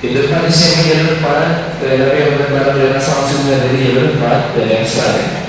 Di depan di sini jalur depan, kereta yang berangkat dari langsung dari jalur depan dan yang selatan.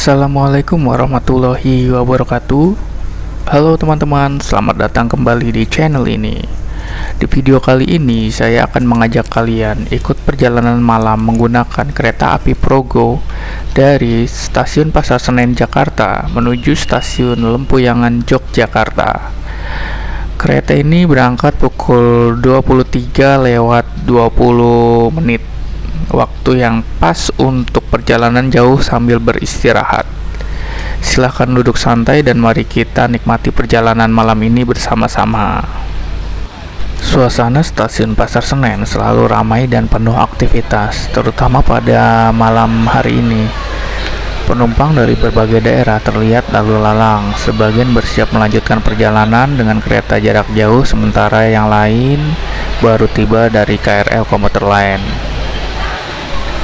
Assalamualaikum warahmatullahi wabarakatuh. Halo teman-teman, selamat datang kembali di channel ini. Di video kali ini saya akan mengajak kalian ikut perjalanan malam menggunakan kereta api Progo dari stasiun Pasar Senen Jakarta menuju stasiun Lempuyangan Yogyakarta. Kereta ini berangkat pukul 23:20 menit, waktu yang pas untuk perjalanan jauh sambil beristirahat. Silahkan duduk santai dan mari kita nikmati perjalanan malam ini bersama-sama. Suasana stasiun Pasar Senen selalu ramai dan penuh aktivitas, terutama pada malam hari ini. Penumpang dari berbagai daerah terlihat lalu lalang, sebagian bersiap melanjutkan perjalanan dengan kereta jarak jauh, sementara yang lain baru tiba dari KRL komuter lain.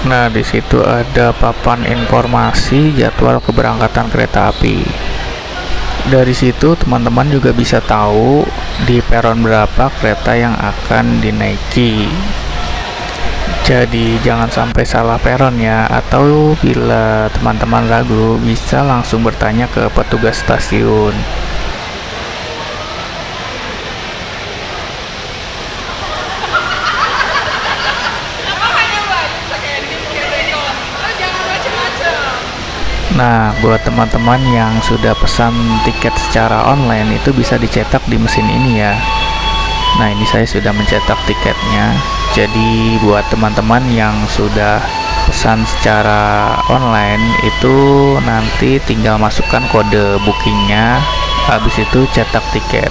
Nah, di situ ada papan informasi jadwal keberangkatan kereta api. Dari situ teman-teman juga bisa tahu di peron berapa kereta yang akan dinaiki. Jadi jangan sampai salah peron ya, atau bila teman-teman ragu bisa langsung bertanya ke petugas stasiun. Nah, buat teman-teman yang sudah pesan tiket secara online itu bisa dicetak di mesin ini ya. Nah, ini saya sudah mencetak tiketnya. Jadi buat teman-teman yang sudah pesan secara online itu nanti tinggal masukkan kode bookingnya, habis itu cetak tiket.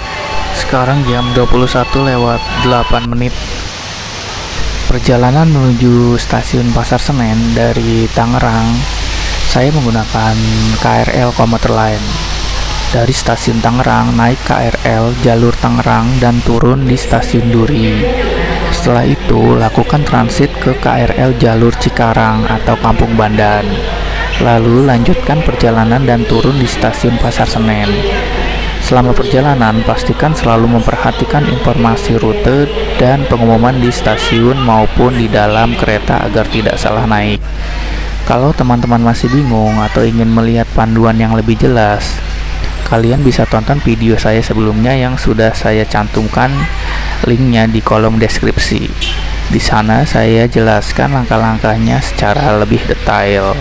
Sekarang jam 21:08 menit. Perjalanan menuju stasiun Pasar Senen dari Tangerang saya menggunakan KRL komuter lain. Dari stasiun Tangerang naik KRL jalur Tangerang dan turun di stasiun Duri. Setelah itu lakukan transit ke KRL jalur Cikarang atau Kampung Bandan. Lalu lanjutkan perjalanan dan turun di stasiun Pasar Senen. Selama perjalanan pastikan selalu memperhatikan informasi rute dan pengumuman di stasiun maupun di dalam kereta agar tidak salah naik. Kalau teman-teman masih bingung atau ingin melihat panduan yang lebih jelas, kalian bisa tonton video saya sebelumnya yang sudah saya cantumkan linknya di kolom deskripsi. Di sana saya jelaskan langkah-langkahnya secara lebih detail.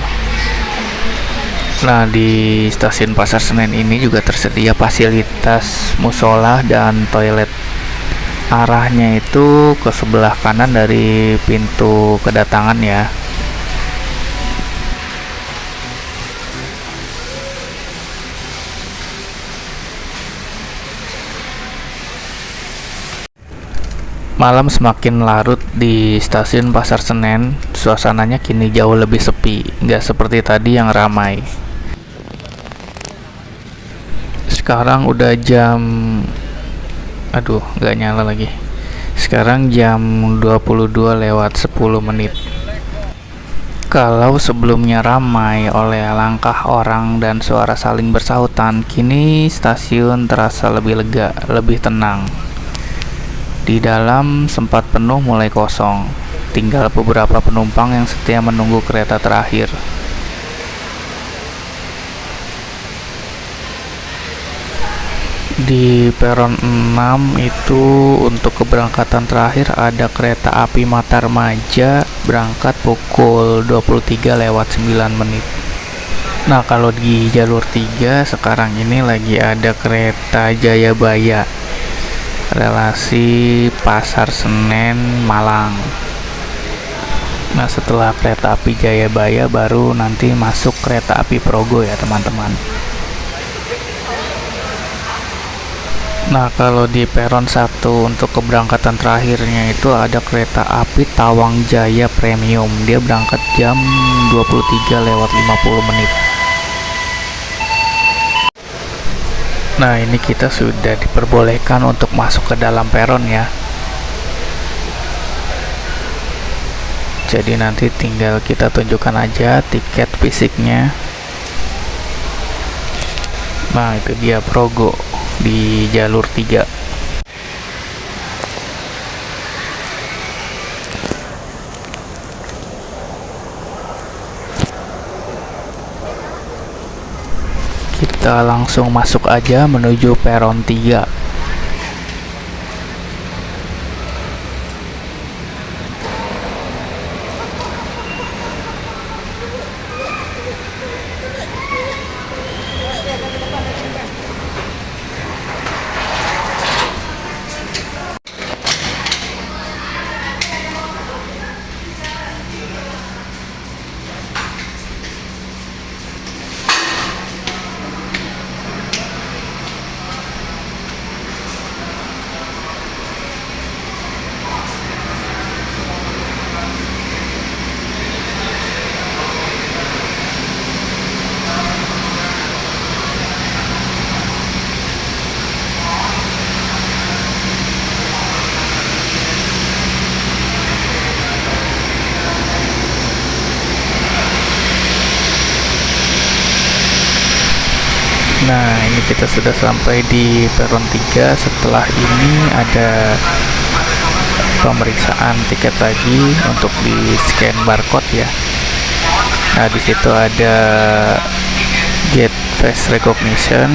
Nah, di stasiun Pasar Senen ini juga tersedia fasilitas musola dan toilet. Arahnya itu ke sebelah kanan dari pintu kedatangan ya. Malam semakin larut di stasiun Pasar Senen, suasananya kini jauh lebih sepi, nggak seperti tadi yang ramai. Sekarang udah jam, nggak nyala lagi. Sekarang jam 22:10 menit. Kalau sebelumnya ramai oleh langkah orang dan suara saling bersahutan, kini stasiun terasa lebih lega, lebih tenang. Di dalam sempat penuh mulai kosong, tinggal beberapa penumpang yang setia menunggu kereta terakhir. Di peron 6 itu untuk keberangkatan terakhir ada kereta api Matarmaja berangkat pukul 23:09. Nah, kalau di jalur 3 sekarang ini lagi ada kereta Jayabaya relasi Pasar Senen Malang. Nah, setelah kereta api Jayabaya baru nanti masuk kereta api Progo ya teman-teman. Nah, kalau di peron 1 untuk keberangkatan terakhirnya itu ada kereta api Tawang Jaya Premium. Dia berangkat jam 23:50. Nah, ini kita sudah diperbolehkan untuk masuk ke dalam peron ya. Jadi nanti tinggal kita tunjukkan aja tiket fisiknya. Nah, itu dia Progo di jalur 3. Kita langsung masuk aja menuju peron 3. Nah, ini kita sudah sampai di peron 3. Setelah ini ada pemeriksaan tiket lagi untuk di scan barcode ya. Nah, di situ ada gate face recognition.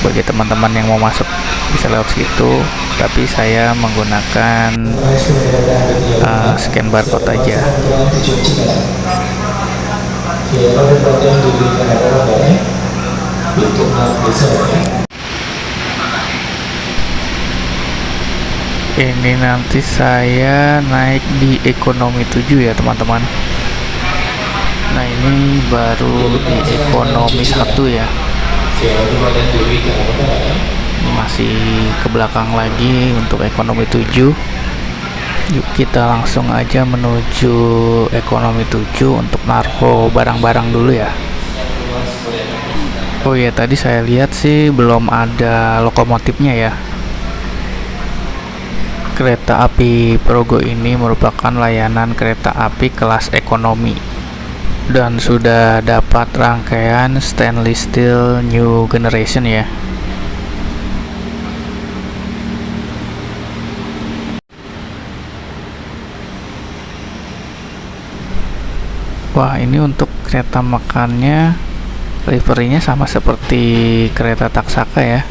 Bagi teman-teman yang mau masuk bisa lewat situ, tapi saya menggunakan scan barcode aja. Ini nanti saya naik di ekonomi 7 ya teman-teman. Nah, ini baru di ekonomi 1 ya. Ini masih ke belakang lagi untuk ekonomi 7. Yuk kita langsung aja menuju ekonomi 7 untuk naruh barang-barang dulu ya. Oh ya, tadi saya lihat sih belum ada lokomotifnya ya. Kereta api Progo ini merupakan layanan kereta api kelas ekonomi dan sudah dapat rangkaian stainless steel new generation ya. Wah, ini untuk kereta makannya liverynya sama seperti kereta Taksaka ya,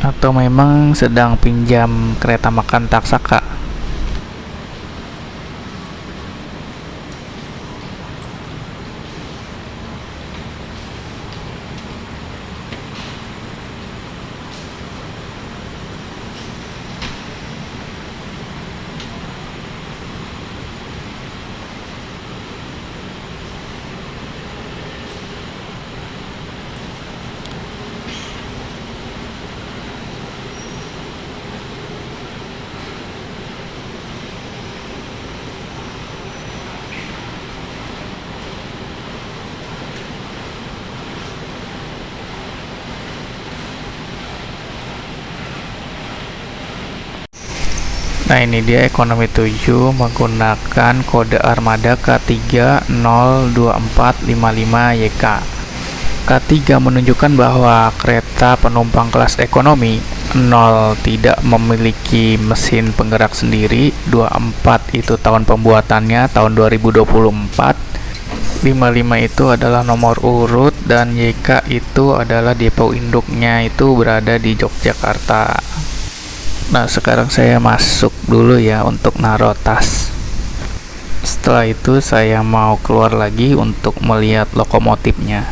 atau memang sedang pinjam kereta makan Taksaka? Nah, ini dia ekonomi 7 menggunakan kode armada K3-02455YK. K3 menunjukkan bahwa kereta penumpang kelas ekonomi. 0 tidak memiliki mesin penggerak sendiri. 24 itu tahun pembuatannya tahun 2024. 55 itu adalah nomor urut dan YK itu adalah depo induknya, itu berada di Yogyakarta. Nah, sekarang saya masuk dulu ya untuk naruh tas. Setelah itu saya mau keluar lagi untuk melihat lokomotifnya.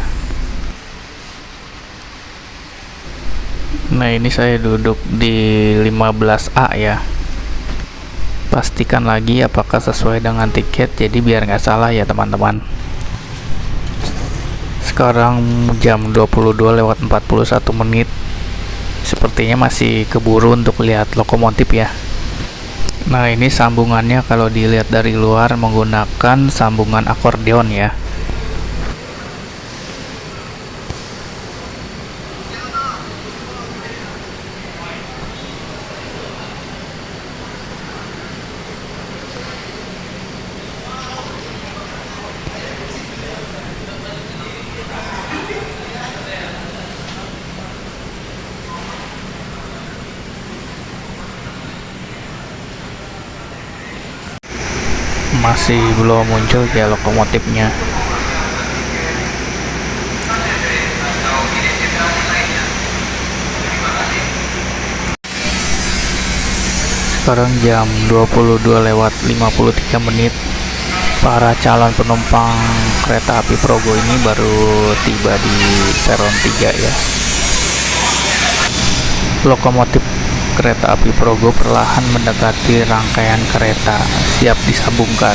Nah, ini saya duduk di 15A ya. Pastikan lagi apakah sesuai dengan tiket, jadi biar nggak salah ya teman-teman. Sekarang jam 22:41. Sepertinya masih keburu untuk lihat lokomotif ya. Nah, ini sambungannya kalau dilihat dari luar menggunakan sambungan akordeon ya. Masih belum muncul ya lokomotifnya. Sekarang jam 22:53. Para calon penumpang kereta api Progo ini baru tiba di peron 3 ya. Lokomotif kereta api Progo perlahan mendekati rangkaian kereta, siap disambungkan.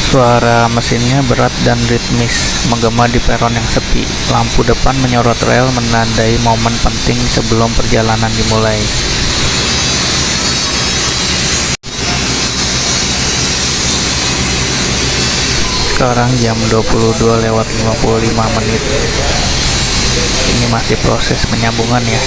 Suara mesinnya berat dan ritmis, menggema di peron yang sepi. Lampu depan menyorot rel menandai momen penting sebelum perjalanan dimulai. Sekarang jam 22:55. Ini masih proses penyambungan ya.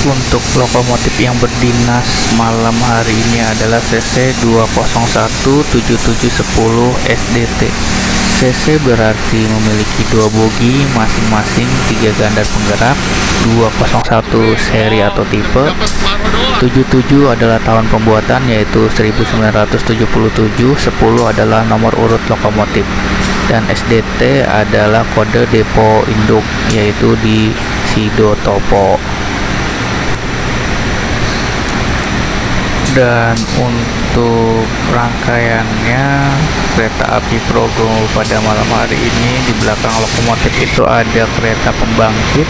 Untuk lokomotif yang berdinas malam hari ini adalah CC 2017710 SDT. CC berarti memiliki 2 bogi masing-masing 3 ganda penggerak, 201 seri atau tipe, 77 adalah tahun pembuatan yaitu 1977, 10 adalah nomor urut lokomotif, dan SDT adalah kode depo induk yaitu di Sidotopo. Dan untuk rangkaiannya kereta api Progo pada malam hari ini, di belakang lokomotif itu ada kereta pembangkit,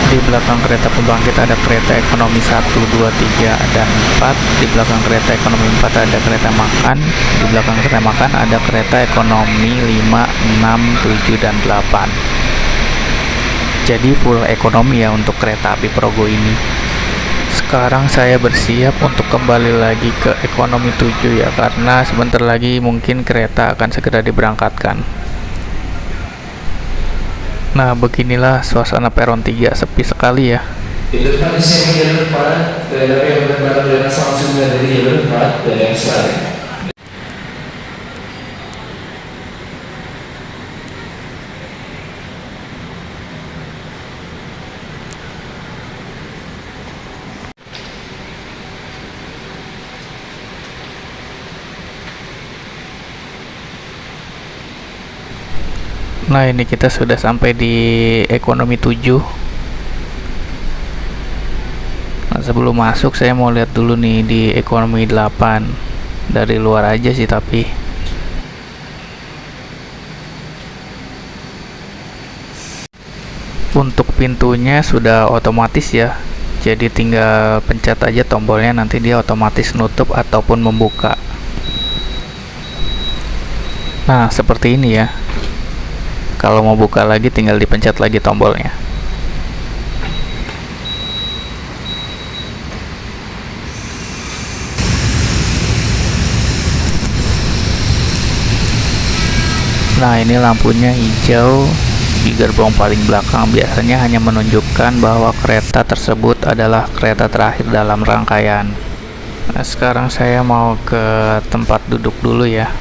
di belakang kereta pembangkit ada kereta ekonomi 1, 2, 3, dan 4, di belakang kereta ekonomi 4 ada kereta makan, di belakang kereta makan ada kereta ekonomi 5, 6, 7, dan 8. Jadi full ekonomi ya untuk kereta api Progo ini. Sekarang saya bersiap untuk kembali lagi ke ekonomi 7 ya, karena sebentar lagi mungkin kereta akan segera diberangkatkan. Nah, beginilah suasana peron 3, sepi sekali ya. Di depan di sini jalur 4, kereta yang berangkat dengan langsung dari jalur 4 dan yang selain. Nah, ini kita sudah sampai di ekonomi 7. Nah, sebelum masuk saya mau lihat dulu nih di ekonomi 8 dari luar aja sih, tapi untuk pintunya sudah otomatis ya, jadi tinggal pencet aja tombolnya, nanti dia otomatis nutup ataupun membuka. Nah, seperti ini ya. Kalau mau buka lagi tinggal dipencet lagi tombolnya. Nah, ini lampunya hijau di gerbong paling belakang, biasanya hanya menunjukkan bahwa kereta tersebut adalah kereta terakhir dalam rangkaian. Nah, sekarang saya mau ke tempat duduk dulu ya.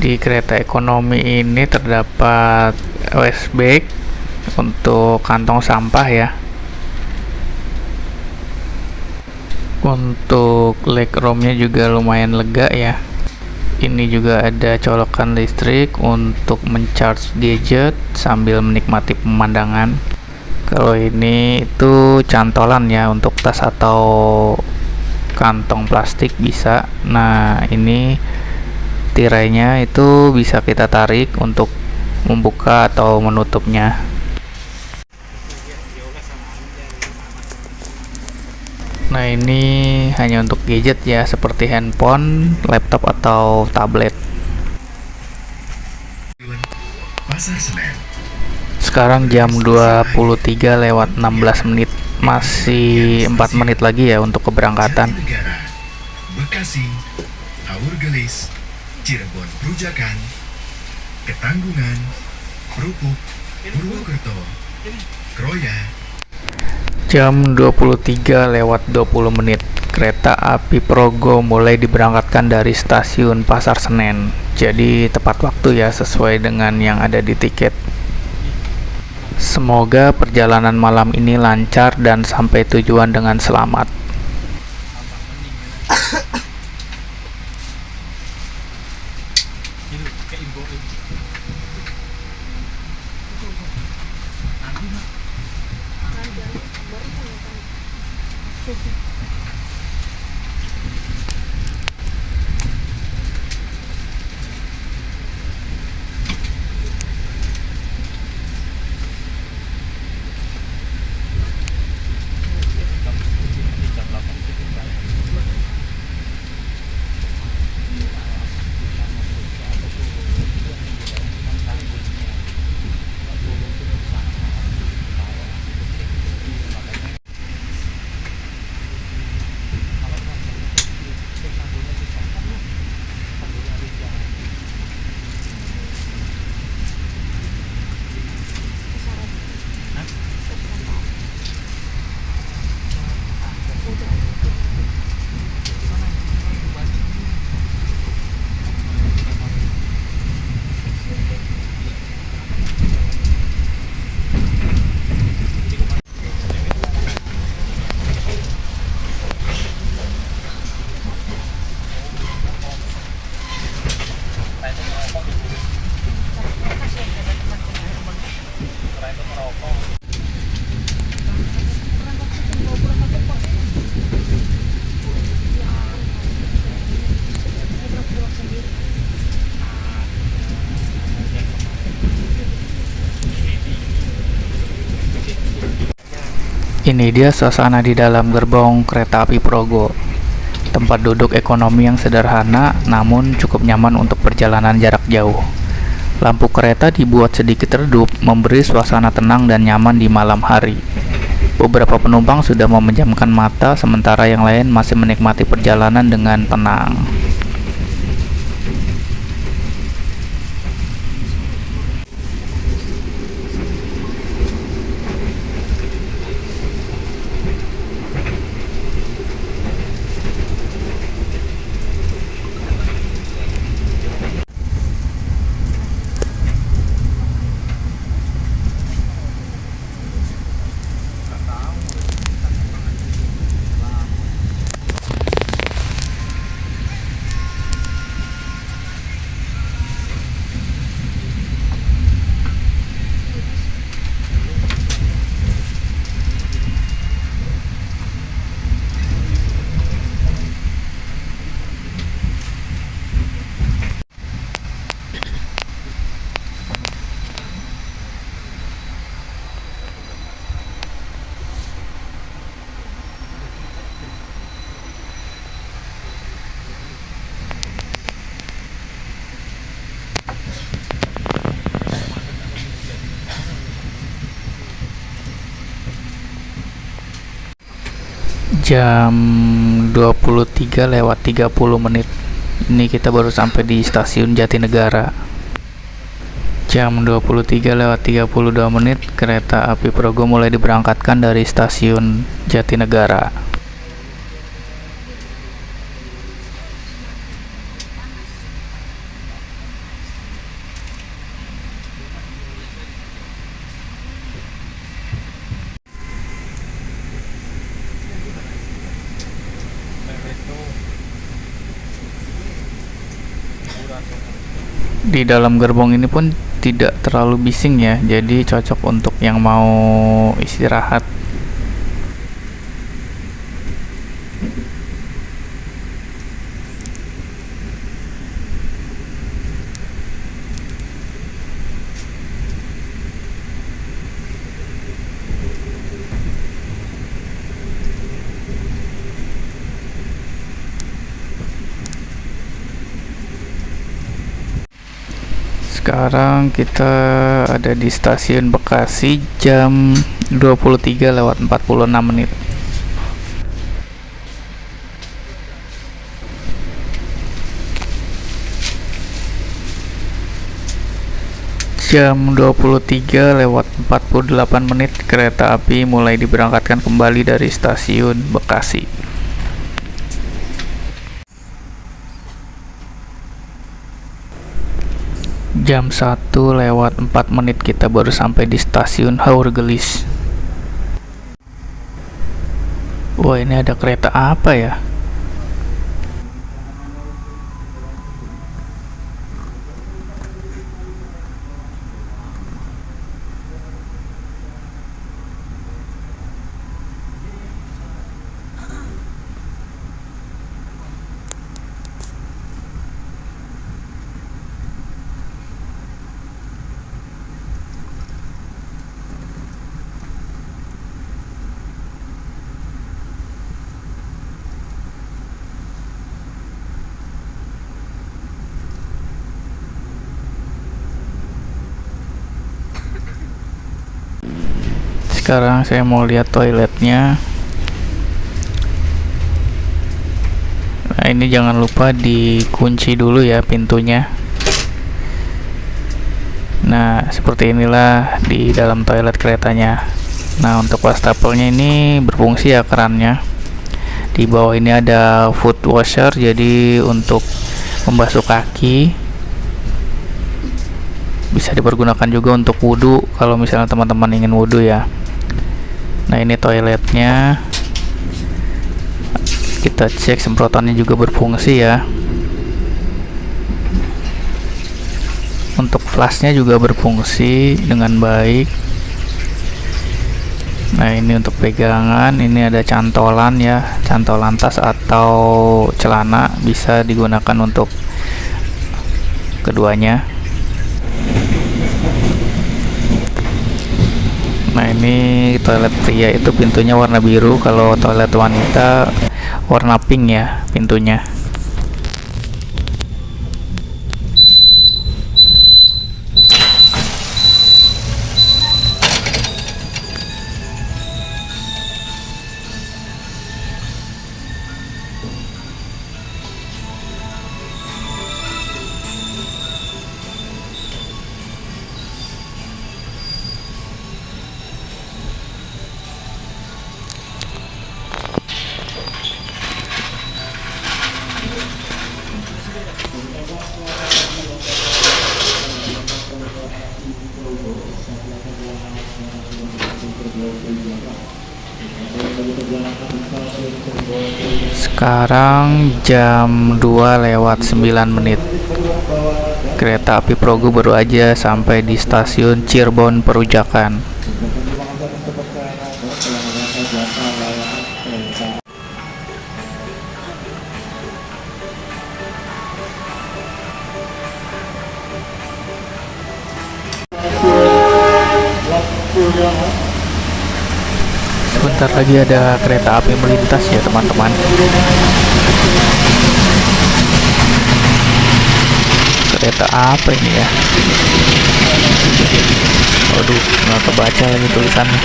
Di kereta ekonomi ini terdapat waste bag untuk kantong sampah ya. Untuk legroomnya juga lumayan lega ya. Ini juga ada colokan listrik untuk mencharge gadget sambil menikmati pemandangan. Kalau ini itu cantolan ya, untuk tas atau kantong plastik bisa. Nah, ini tirainya itu bisa kita tarik untuk membuka atau menutupnya. Nah, ini hanya untuk gadget ya, seperti handphone, laptop atau tablet. Pasar Senen. Sekarang jam 23:16 menit. Masih 4 menit lagi ya untuk keberangkatan. Jatinegara, Bekasi, Haur Gelis, Cirebon Perujakan, Ketanggungan, Krupuk, Purwokerto, Kroya. Jam 23:20 menit. Kereta api Progo mulai diberangkatkan dari stasiun Pasar Senen. Jadi tepat waktu ya, sesuai dengan yang ada di tiket. Semoga perjalanan malam ini lancar dan sampai tujuan dengan selamat. Ini dia suasana di dalam gerbong kereta api Progo. Tempat duduk ekonomi yang sederhana namun cukup nyaman untuk perjalanan jarak jauh. Lampu kereta dibuat sedikit redup, memberi suasana tenang dan nyaman di malam hari. Beberapa penumpang sudah memejamkan mata, sementara yang lain masih menikmati perjalanan dengan tenang. Jam 23:30 menit. Ini kita baru sampai di stasiun Jatinegara. Jam 23:32 menit, kereta api Progo mulai diberangkatkan dari stasiun Jatinegara. Di dalam gerbong ini pun tidak terlalu bising ya, jadi cocok untuk yang mau istirahat. Sekarang kita ada di stasiun Bekasi jam 23:46. Jam 23:48 kereta api mulai diberangkatkan kembali dari stasiun Bekasi. Jam 1:04 kita baru sampai di stasiun Haur Gelis. Wah, ini ada kereta apa ya? Sekarang saya mau lihat toiletnya. Nah, ini jangan lupa dikunci dulu ya pintunya. Nah, seperti inilah di dalam toilet keretanya. Nah, untuk wastafelnya ini berfungsi ya kerannya. Di bawah ini ada foot washer, jadi untuk membasuh kaki. Bisa dipergunakan juga untuk wudhu kalau misalnya teman-teman ingin wudhu ya. Nah, ini toiletnya. Kita cek semprotannya juga berfungsi ya. Untuk flashnya juga berfungsi dengan baik. Nah, ini untuk pegangan, ini ada cantolan ya, cantolan tas atau celana, bisa digunakan untuk keduanya. Nah, ini toilet pria itu pintunya warna biru, kalau toilet wanita warna pink ya pintunya. Sekarang jam 2:09. Kereta api Progo baru aja sampai di stasiun Cirebon Perujakan. Sebentar lagi ada kereta api melintas ya teman-teman. Kereta apa ini ya? Waduh, nggak kebaca lagi tulisannya.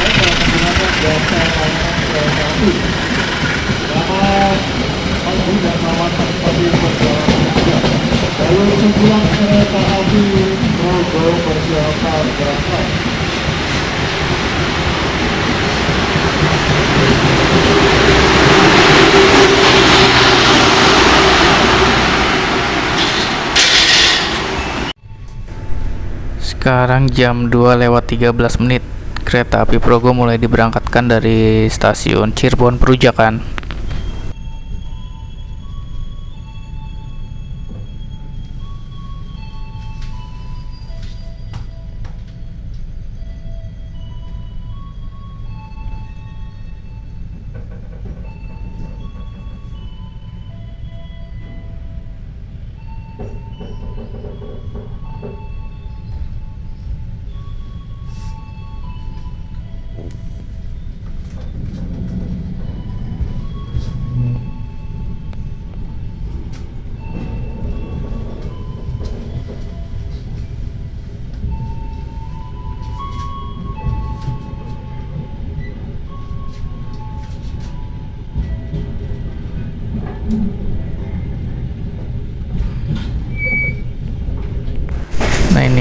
Sekarang jam 2:13. Kereta api Progo mulai diberangkatkan dari stasiun Cirebon Perujakan.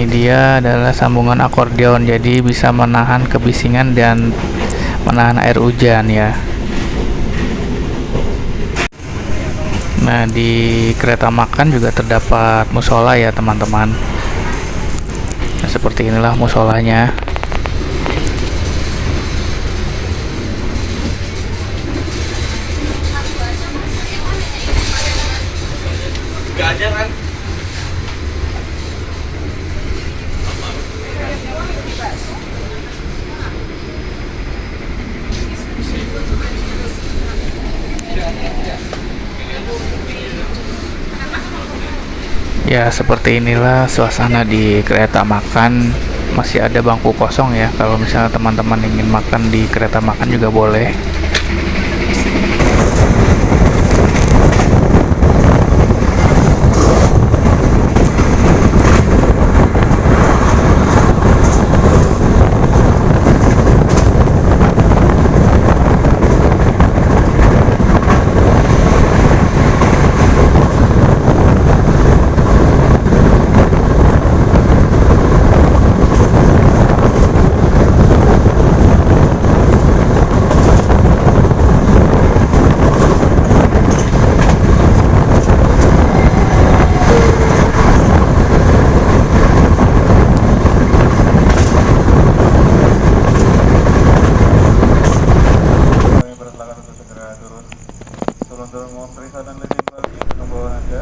ini dia adalah sambungan akordeon, jadi bisa menahan kebisingan dan menahan air hujan ya. Nah, di kereta makan juga terdapat musola ya teman-teman. Nah, seperti inilah musolanya. Ya, seperti inilah suasana di kereta makan. Masih ada bangku kosong ya. Kalau misalnya teman-teman ingin makan di kereta makan juga boleh.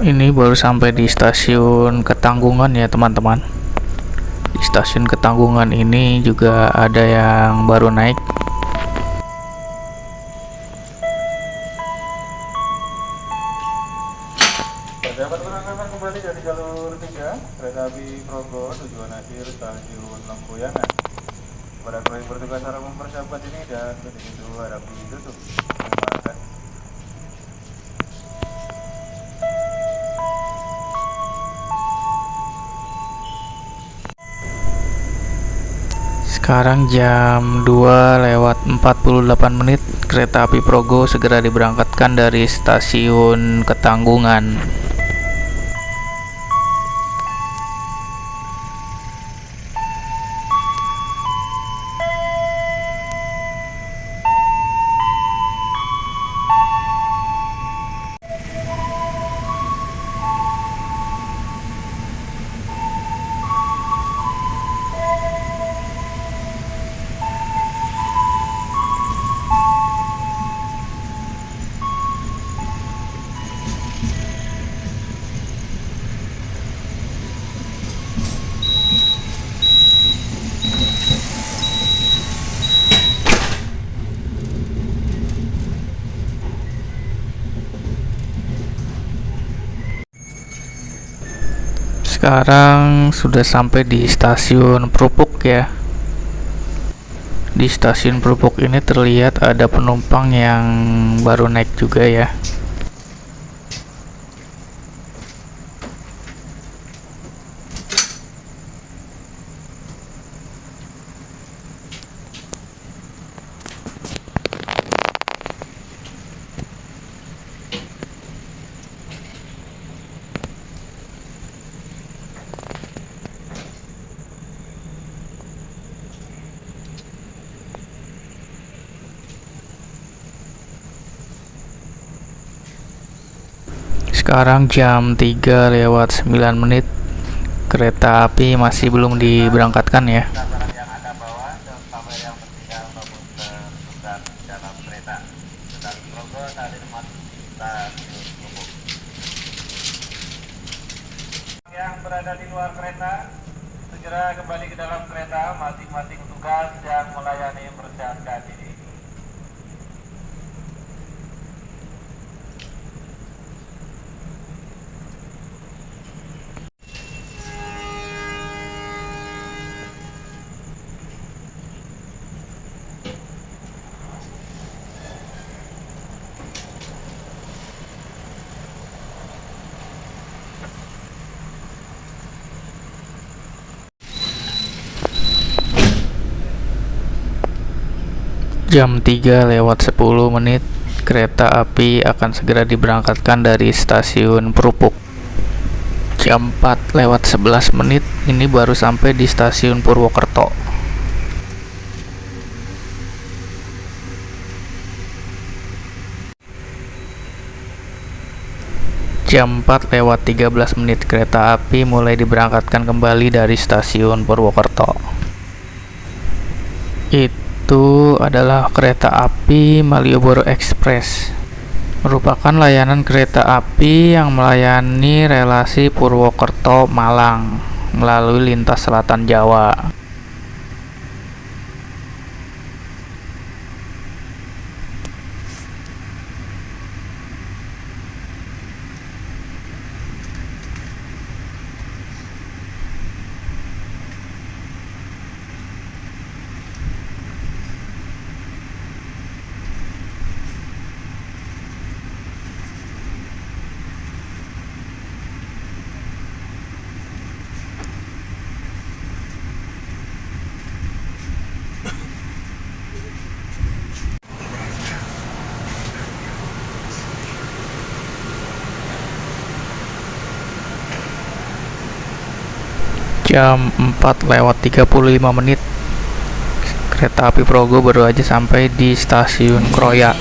Ini baru sampai di stasiun Ketanggungan ya teman-teman. Di stasiun Ketanggungan ini juga ada yang baru naik. Dapat berangkat kembali dari jalur 3 kereta api Progo tujuan akhir stasiun Lempuyangan. Pada kru yang bertugas harap mempersiapkan ini dan pintu harap ditutup. Terima kasih. Sekarang jam 2:48, kereta api Progo segera diberangkatkan dari stasiun Ketanggungan. Sekarang sudah sampai di stasiun Prupuk ya. Di stasiun Prupuk ini terlihat ada penumpang yang baru naik juga ya. Sekarang jam 3:09, kereta api masih belum diberangkatkan ya. Yang Anda bawa dan sampai yang tertinggal maupun tertukar dalam kereta. Stasiun Progo saat ini masih stasiun Prupuk. Yang berada di luar kereta segera kembali ke dalam kereta, masing-masing tugas yang melayani persiapkan diri. Jam 3:10, kereta api akan segera diberangkatkan dari stasiun Prupuk. Jam 4 lewat 11 menit, ini baru sampai di stasiun Purwokerto. Jam 4 lewat 13 menit, kereta api mulai diberangkatkan kembali dari stasiun Purwokerto. Itu adalah kereta api Malioboro Express, merupakan layanan kereta api yang melayani relasi Purwokerto-Malang melalui lintas selatan Jawa. Jam 4 lewat 35 menit, kereta api Progo baru aja sampai di stasiun Kroya.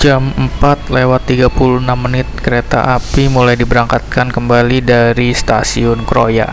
Jam 4 lewat 36 menit, kereta api mulai diberangkatkan kembali dari stasiun Kroya.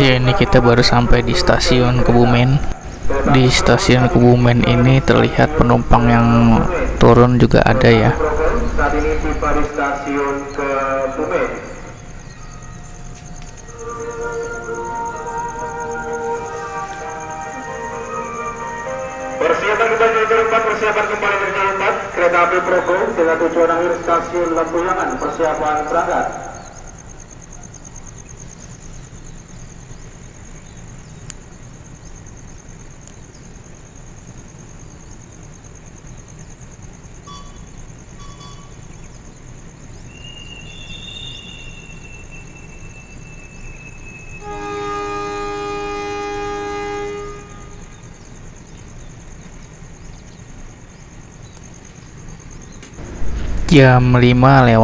Ya, ini kita baru sampai di stasiun Kebumen. Di stasiun Kebumen ini terlihat penumpang yang turun juga ada ya. Saat ini tiba di stasiun Kebumen. Persiapan kembali dari jalur 4, persiapan kembali dari jalur 4. Kereta api Progo dengan tujuan akhir stasiun Lampuyangan, persiapan berangkat. Jam 5:18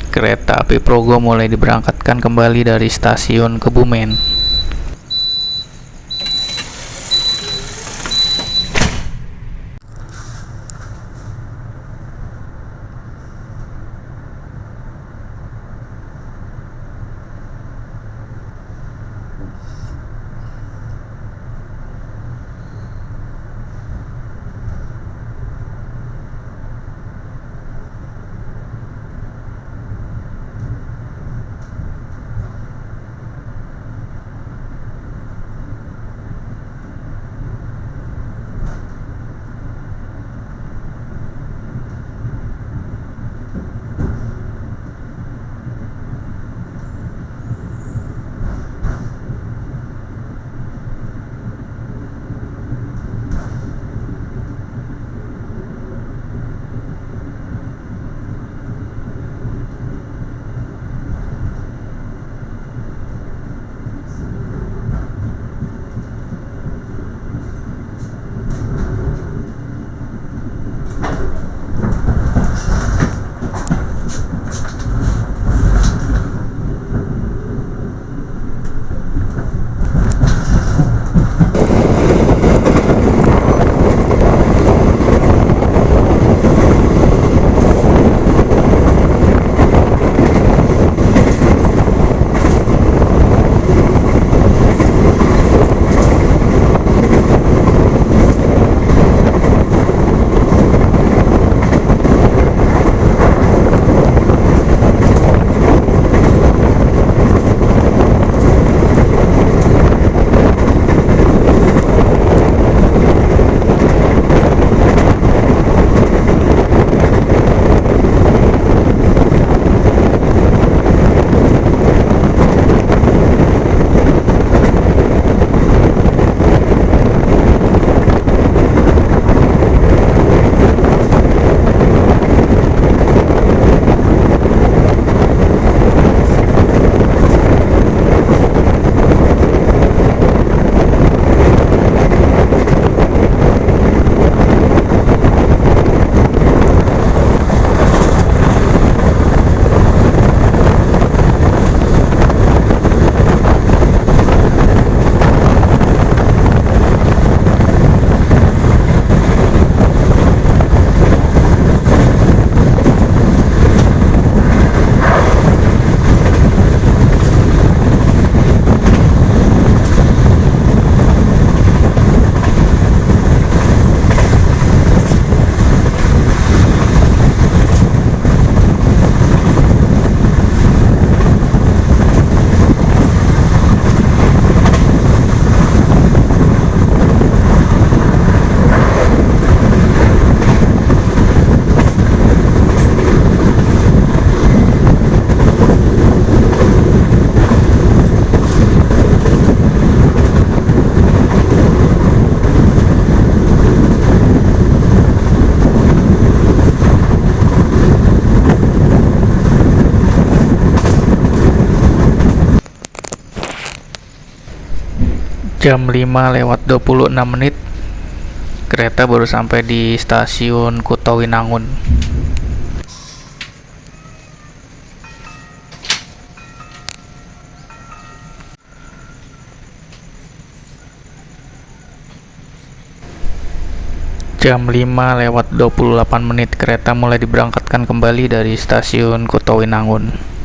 kereta api Progo mulai diberangkatkan kembali dari stasiun Kebumen. Jam 5:26 kereta baru sampai di stasiun Kutawinangun. Jam 5:28 kereta mulai diberangkatkan kembali dari stasiun Kutawinangun.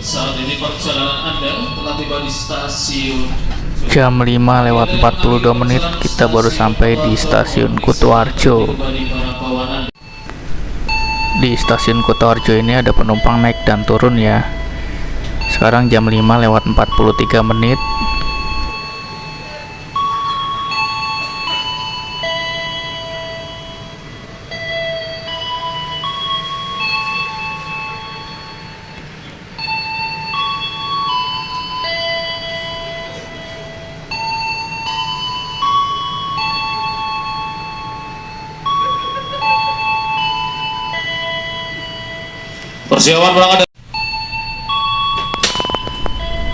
Saat ini perjalanan Anda telah tiba di stasiun Jam 5:42 menit kita baru sampai di stasiun Kutoarjo. Di stasiun Kutoarjo ini ada penumpang naik dan turun ya. Sekarang jam 5:43 menit. persiapan berangkat.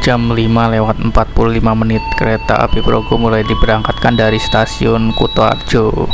Jam 5:45 menit kereta api Progo mulai diberangkatkan dari stasiun Kutoarjo.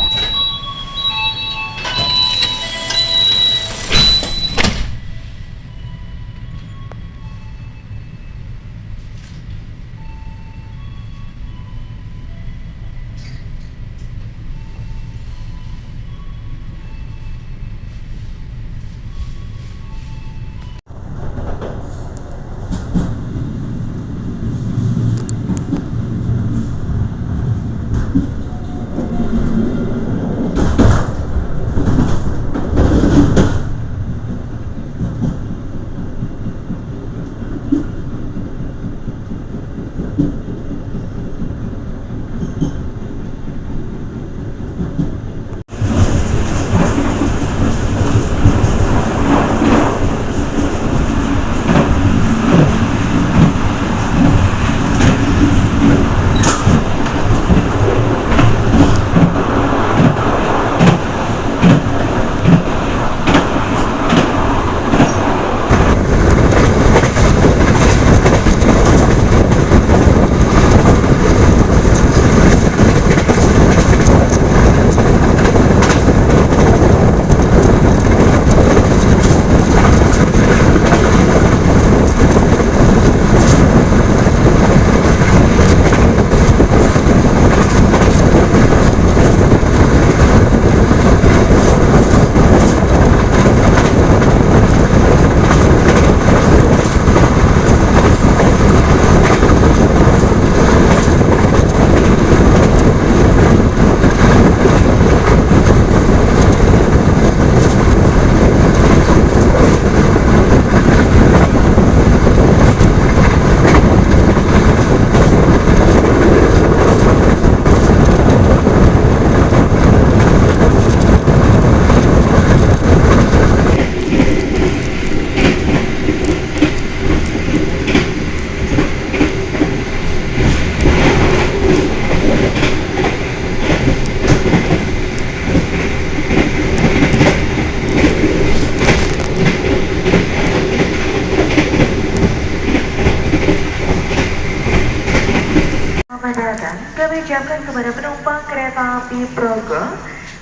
Kami ucapkan kepada penumpang kereta api Progo,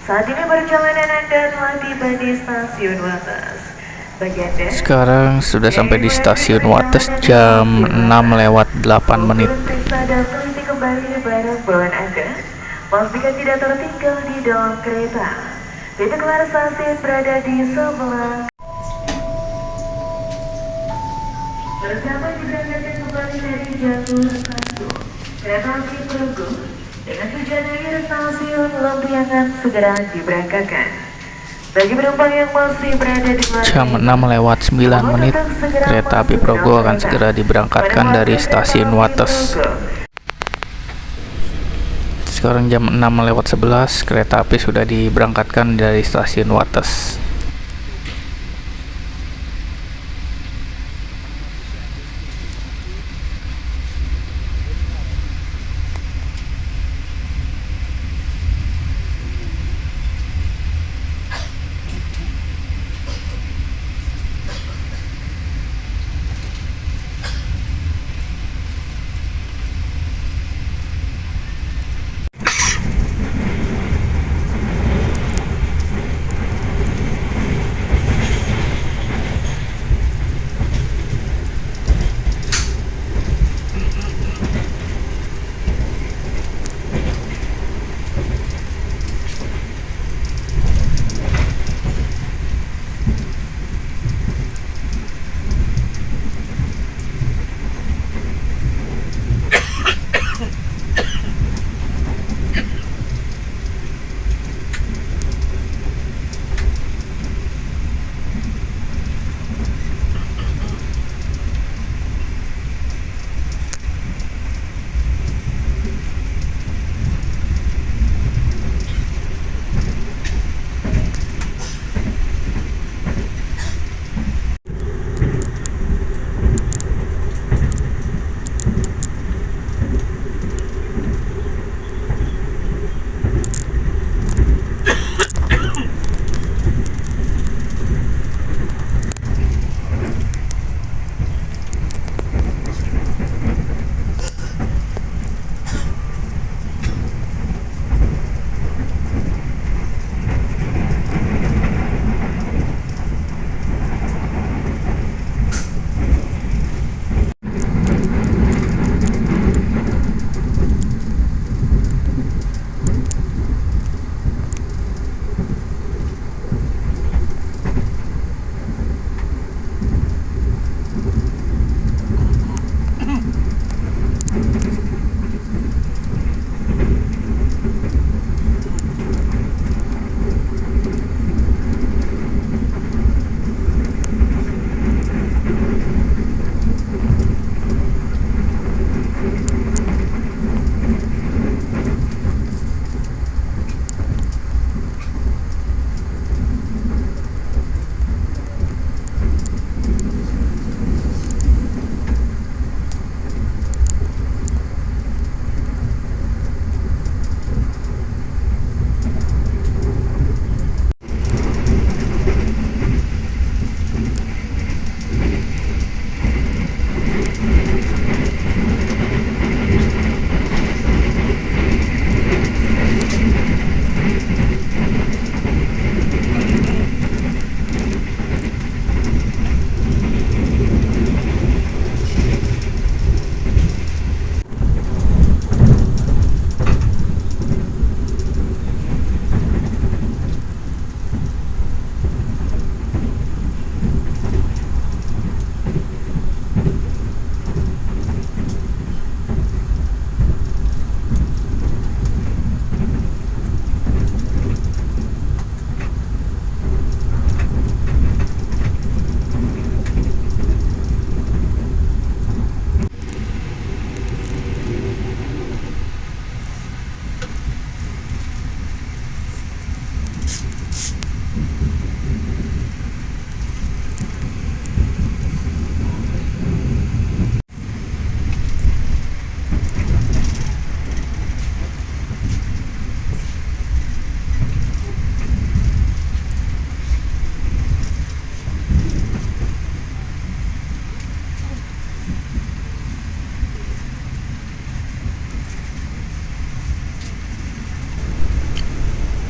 saat ini perjalanan Anda telah tiba di stasiun Wates. Bagi Anda Sekarang sudah sampai di stasiun Wates jam 6:08 menit. periksa dan teliti kembali barang bawaan Anda. Pastikan tidak tertinggal di dalam kereta. Pintu keluar stasiun berada di sebelah. Bersama diberangkatkan kembali dari jalur 1 kereta api Progo dengan tujuan akhir stasiun Lempiangan segera diberangkatkan. Bagi penumpang yang masih berada di luar Jam 6:09 menit kereta api Progo akan segera diberangkatkan dari stasiun Wates. Sekarang jam 6:11 kereta api sudah diberangkatkan dari stasiun Wates.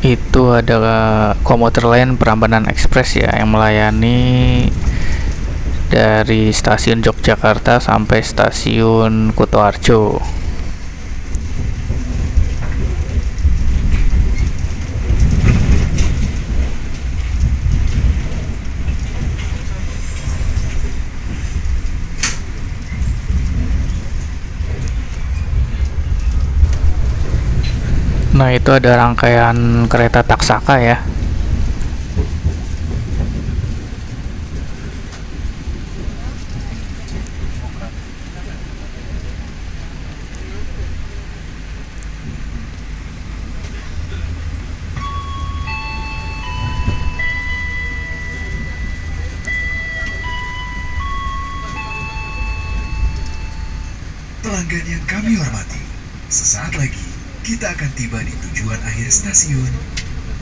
Itu ada komuter lain Prambanan Express ya, yang melayani dari stasiun Yogyakarta sampai stasiun Kutoarjo. Nah, itu ada rangkaian kereta Taksaka ya. Pelanggan yang kami hormati, sesaat lagi kita akan tiba di tujuan akhir stasiun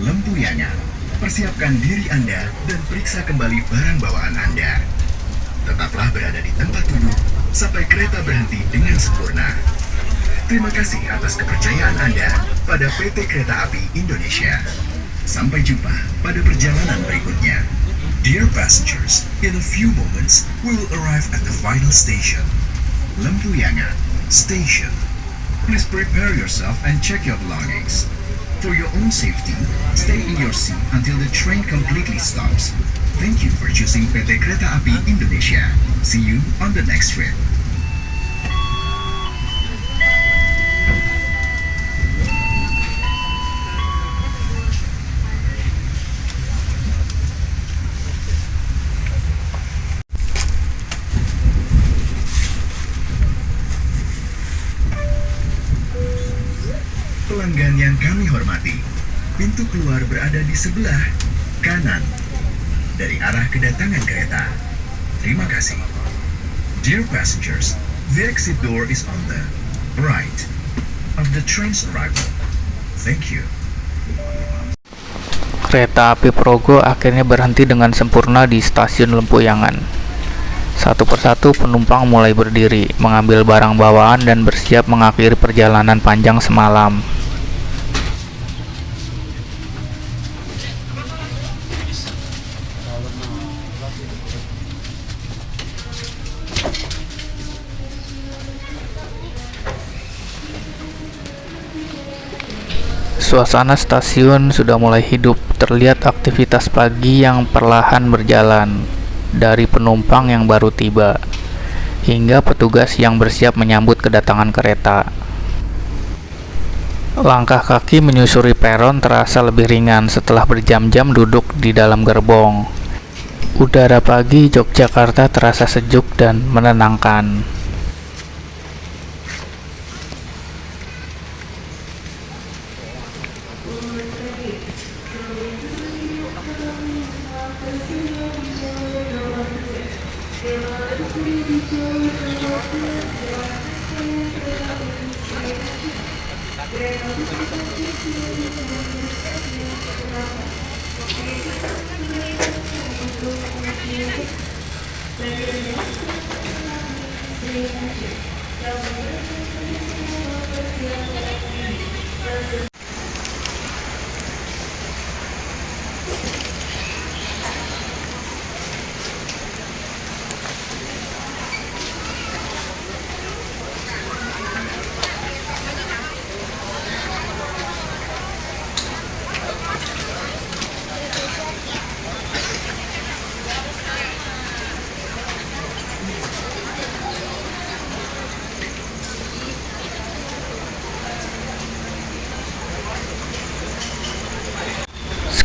Lempuyangan. Persiapkan diri Anda dan periksa kembali barang bawaan Anda. Tetaplah berada di tempat duduk sampai kereta berhenti dengan sempurna. Terima kasih atas kepercayaan Anda pada PT Kereta Api Indonesia. Sampai jumpa pada perjalanan berikutnya. Dear passengers, in a few moments we will arrive at the final station, Lempuyangan Station. Please prepare yourself and check your belongings. For your own safety, stay in your seat until the train completely stops. Thank you for choosing PT Kereta Api Indonesia. See you on the next trip. Pelanggan yang kami hormati, pintu keluar berada di sebelah kanan dari arah kedatangan kereta. Terima kasih. Dear passengers, the exit door is on the right of the train's arrival. Thank you. Kereta api Progo akhirnya berhenti dengan sempurna di stasiun Lempuyangan. Satu persatu penumpang mulai berdiri, mengambil barang bawaan dan bersiap mengakhiri perjalanan panjang semalam. Suasana stasiun sudah mulai hidup, terlihat aktivitas pagi yang perlahan berjalan, dari penumpang yang baru tiba, hingga petugas yang bersiap menyambut kedatangan kereta. Langkah kaki menyusuri peron terasa lebih ringan setelah berjam-jam duduk di dalam gerbong. Udara pagi Yogyakarta terasa sejuk dan menenangkan.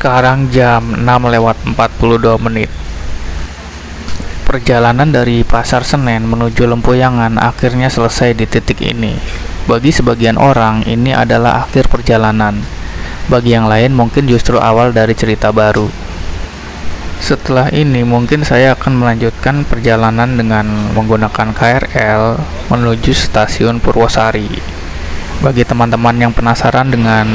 Sekarang jam 6:42. Perjalanan dari Pasar Senen menuju Lempuyangan akhirnya selesai di titik ini. Bagi sebagian orang, ini adalah akhir perjalanan. Bagi yang lain, mungkin justru awal dari cerita baru. Setelah ini mungkin saya akan melanjutkan perjalanan dengan menggunakan KRL menuju stasiun Purwosari. Bagi teman-teman yang penasaran dengan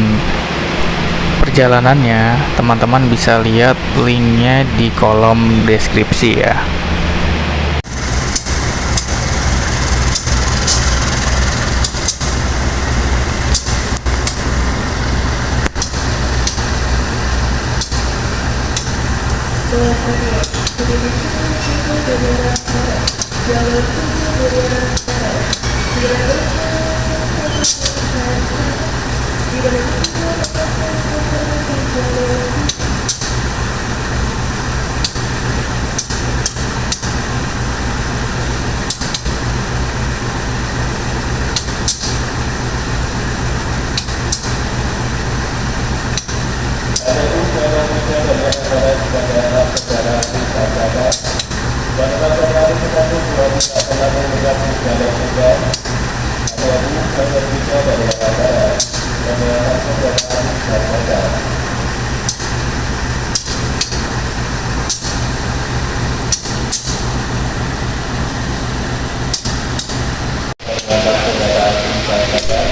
perjalanannya, teman-teman bisa lihat linknya di kolom deskripsi ya.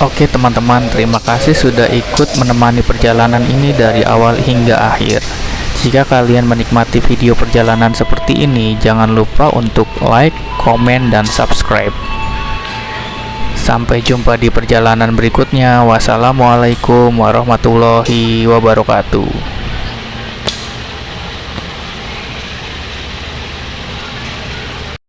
Oke teman-teman, terima kasih sudah ikut menemani perjalanan ini dari awal hingga akhir. Jika kalian menikmati video perjalanan seperti ini, jangan lupa untuk like, komen, dan subscribe. Sampai jumpa di perjalanan berikutnya. Wassalamualaikum warahmatullahi wabarakatuh.